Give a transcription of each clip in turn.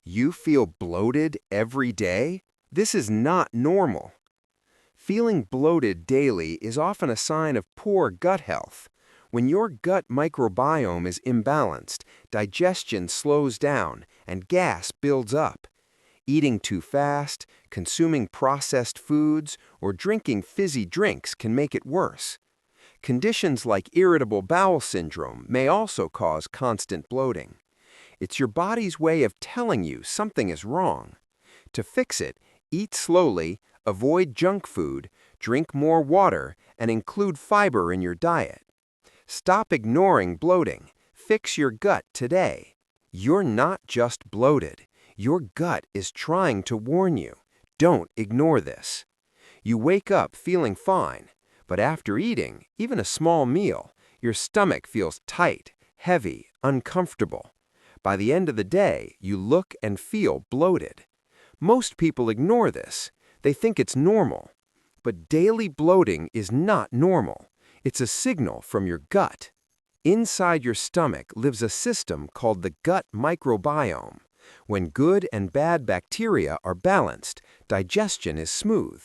You feel bloated every day? This is not normal. Feeling bloated daily is often a sign of poor gut health. When your gut microbiome is imbalanced, digestion slows down and gas builds up. Eating too fast, consuming processed foods, or drinking fizzy drinks can make it worse. Conditions like irritable bowel syndrome may also cause constant bloating. It's your body's way of telling you something is wrong. To fix it, eat slowly, avoid junk food, drink more water, and include fiber in your diet. Stop ignoring bloating. Fix your gut today. You're not just bloated. Your gut is trying to warn you. Don't ignore this. You wake up feeling fine, but after eating, even a small meal, your stomach feels tight, heavy, uncomfortable. By the end of the day, you look and feel bloated. Most people ignore this. They think it's normal. But daily bloating is not normal. It's a signal from your gut. Inside your stomach lives a system called the gut microbiome. When good and bad bacteria are balanced, digestion is smooth.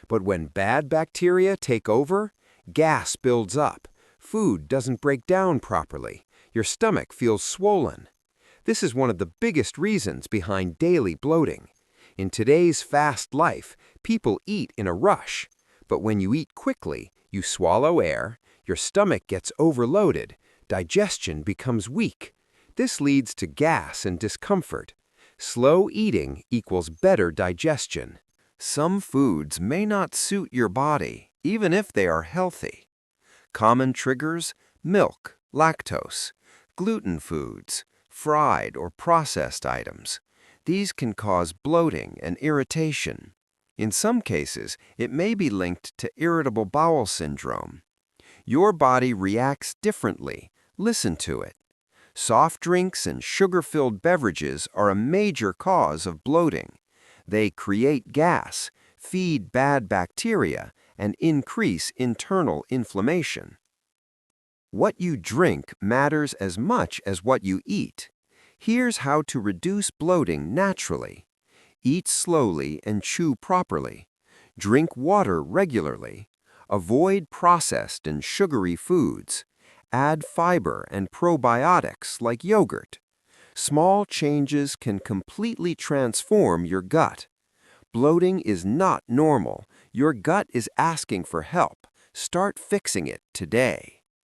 But when bad bacteria take over, gas builds up, food doesn't break down properly, your stomach feels swollen. This is one of the biggest reasons behind daily bloating. In today's fast life, people eat in a rush. But when you eat quickly, you swallow air, your stomach gets overloaded, digestion becomes weak. This leads to gas and discomfort. Slow eating equals better digestion. Some foods may not suit your body, even if they are healthy. Common triggers: milk, lactose, gluten foods, fried or processed items. These can cause bloating and irritation. In some cases, it may be linked to irritable bowel syndrome. Your body reacts differently. Listen to it. Soft drinks and sugar-filled beverages are a major cause of bloating. They create gas, feed bad bacteria, and increase internal inflammation. What you drink matters as much as what you eat. Here's how to reduce bloating naturally. Eat slowly and chew properly. Drink water regularly. Avoid processed and sugary foods. Add fiber and probiotics like yogurt. Small changes can completely transform your gut. Bloating is not normal. Your gut is asking for help. Start fixing it today.